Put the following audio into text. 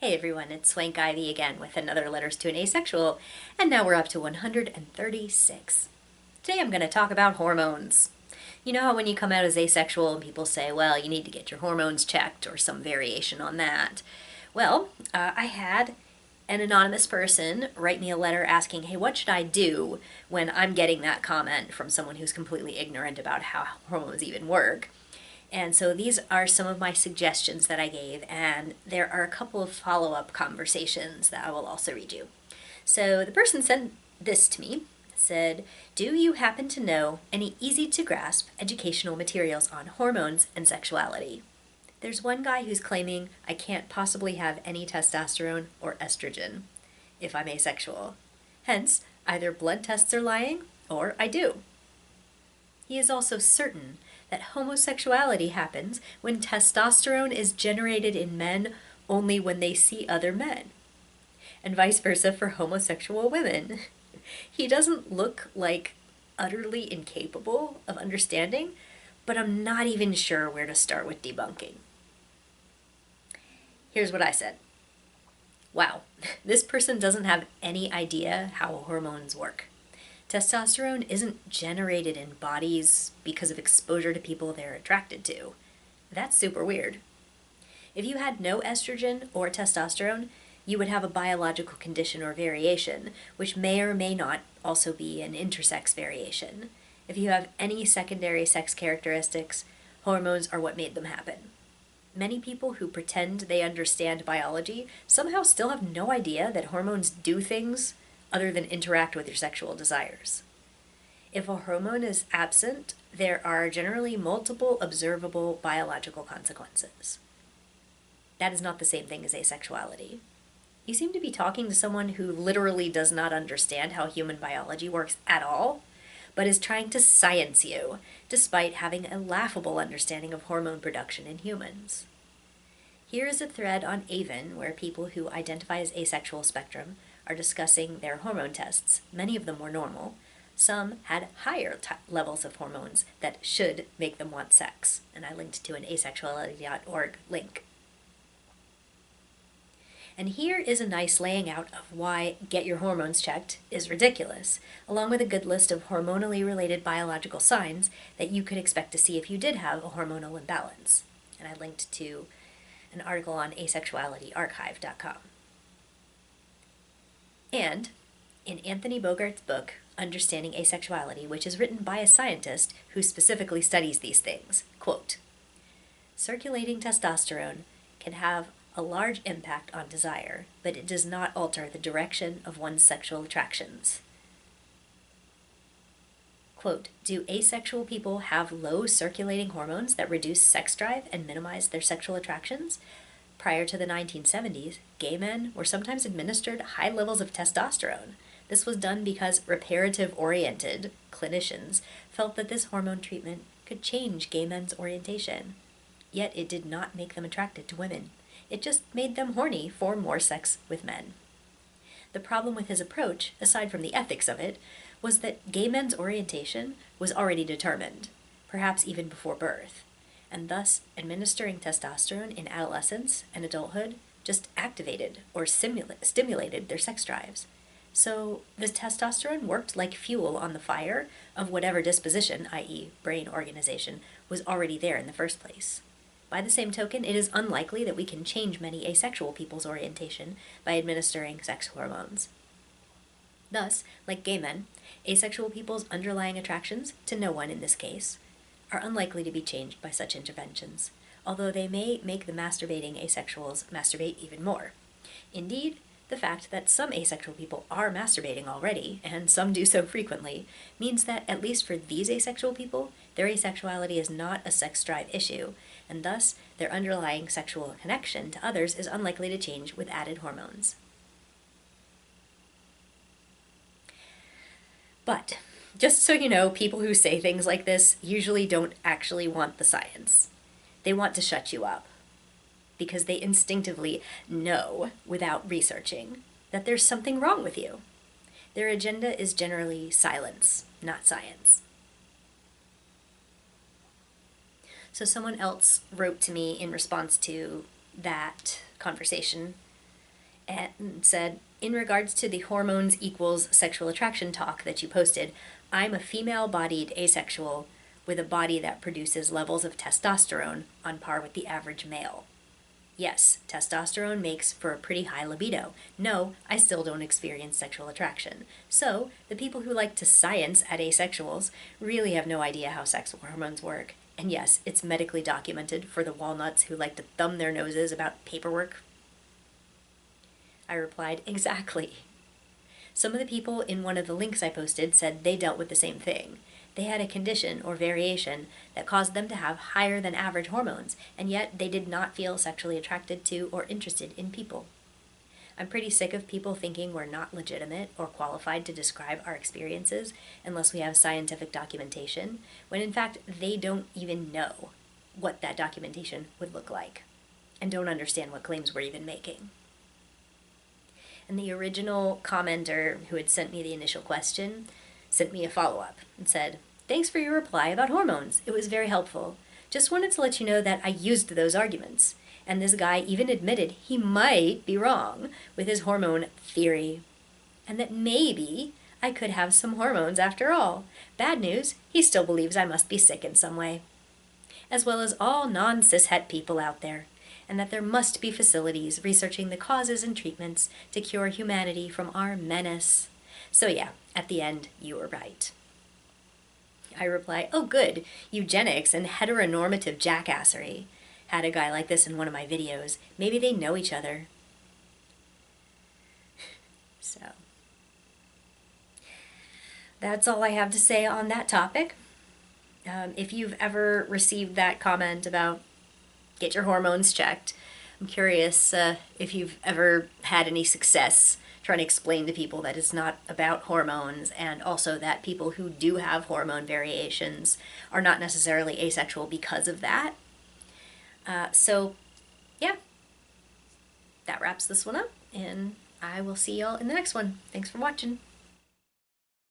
Hey everyone, it's Swank Ivy again with another Letters to an Asexual, and now we're up to 136. Today I'm going to talk about hormones. You know how when you come out as asexual and people say, well, you need to get your hormones checked or some variation on that? Well, I had an anonymous person write me a letter asking, hey, what should I do when I'm getting that comment from someone who's completely ignorant about how hormones even work? And so these are some of my suggestions that I gave, and there are a couple of follow up conversations that I will also read you. So the person sent this to me, said, do you happen to know any easy to grasp educational materials on hormones and sexuality? There's one guy who's claiming I can't possibly have any testosterone or estrogen if I'm asexual. Hence, either blood tests are lying or I do. He is also certain that homosexuality happens when testosterone is generated in men only when they see other men, and vice versa for homosexual women. He doesn't look like utterly incapable of understanding, but I'm not even sure where to start with debunking. Here's what I said. Wow, this person doesn't have any idea how hormones work. Testosterone isn't generated in bodies because of exposure to people they're attracted to. That's super weird. If you had no estrogen or testosterone, you would have a biological condition or variation, which may or may not also be an intersex variation. If you have any secondary sex characteristics, hormones are what made them happen. Many people who pretend they understand biology somehow still have no idea that hormones do things other than interact with your sexual desires. If a hormone is absent, there are generally multiple observable biological consequences. That is not the same thing as asexuality. You seem to be talking to someone who literally does not understand how human biology works at all, but is trying to science you, despite having a laughable understanding of hormone production in humans. Here is a thread on Avon where people who identify as asexual spectrum are discussing their hormone tests. Many of them were normal. Some had higher levels of hormones that should make them want sex. And I linked to an asexuality.org link. And here is a nice laying out of why get your hormones checked is ridiculous, along with a good list of hormonally related biological signs that you could expect to see if you did have a hormonal imbalance. And I linked to an article on asexualityarchive.com. And in Anthony Bogart's book, Understanding Asexuality, which is written by a scientist who specifically studies these things, quote, circulating testosterone can have a large impact on desire, but it does not alter the direction of one's sexual attractions. Quote, do asexual people have low circulating hormones that reduce sex drive and minimize their sexual attractions? Prior to the 1970s, gay men were sometimes administered high levels of testosterone. This was done because reparative-oriented clinicians felt that this hormone treatment could change gay men's orientation. Yet it did not make them attracted to women. It just made them horny for more sex with men. The problem with his approach, aside from the ethics of it, was that gay men's orientation was already determined, perhaps even before birth, and thus administering testosterone in adolescence and adulthood just activated or stimulated their sex drives. So the testosterone worked like fuel on the fire of whatever disposition, i.e. brain organization, was already there in the first place. By the same token, it is unlikely that we can change many asexual people's orientation by administering sex hormones. Thus, like gay men, asexual people's underlying attractions, to no one in this case, are unlikely to be changed by such interventions, although they may make the masturbating asexuals masturbate even more. Indeed, the fact that some asexual people are masturbating already, and some do so frequently, means that, at least for these asexual people, their asexuality is not a sex drive issue, and thus their underlying sexual connection to others is unlikely to change with added hormones. But, just so you know, people who say things like this usually don't actually want the science. They want to shut you up, because they instinctively know, without researching, that there's something wrong with you. Their agenda is generally silence, not science. So someone else wrote to me in response to that conversation and said, in regards to the hormones equals sexual attraction talk that you posted, I'm a female-bodied asexual with a body that produces levels of testosterone on par with the average male. Yes, testosterone makes for a pretty high libido. No, I still don't experience sexual attraction. So, the people who like to science at asexuals really have no idea how sex hormones work. And yes, it's medically documented for the walnuts who like to thumb their noses about paperwork. I replied, exactly. Some of the people in one of the links I posted said they dealt with the same thing. They had a condition or variation that caused them to have higher than average hormones, and yet they did not feel sexually attracted to or interested in people. I'm pretty sick of people thinking we're not legitimate or qualified to describe our experiences unless we have scientific documentation, when in fact they don't even know what that documentation would look like, and don't understand what claims we're even making. And the original commenter who had sent me the initial question sent me a follow-up and said, thanks for your reply about hormones. It was very helpful. Just wanted to let you know that I used those arguments. And this guy even admitted he might be wrong with his hormone theory. And that maybe I could have some hormones after all. Bad news, he still believes I must be sick in some way. As well as all non-cishet people out there. And that there must be facilities researching the causes and treatments to cure humanity from our menace. So yeah, at the end, you were right. I reply, oh good, eugenics and heteronormative jackassery. Had a guy like this in one of my videos. Maybe they know each other. So, that's all I have to say on that topic. If you've ever received that comment about get your hormones checked, I'm curious if you've ever had any success trying to explain to people that it's not about hormones, and also that people who do have hormone variations are not necessarily asexual because of that. So, yeah, that wraps this one up, and I will see y'all in the next one. Thanks for watching.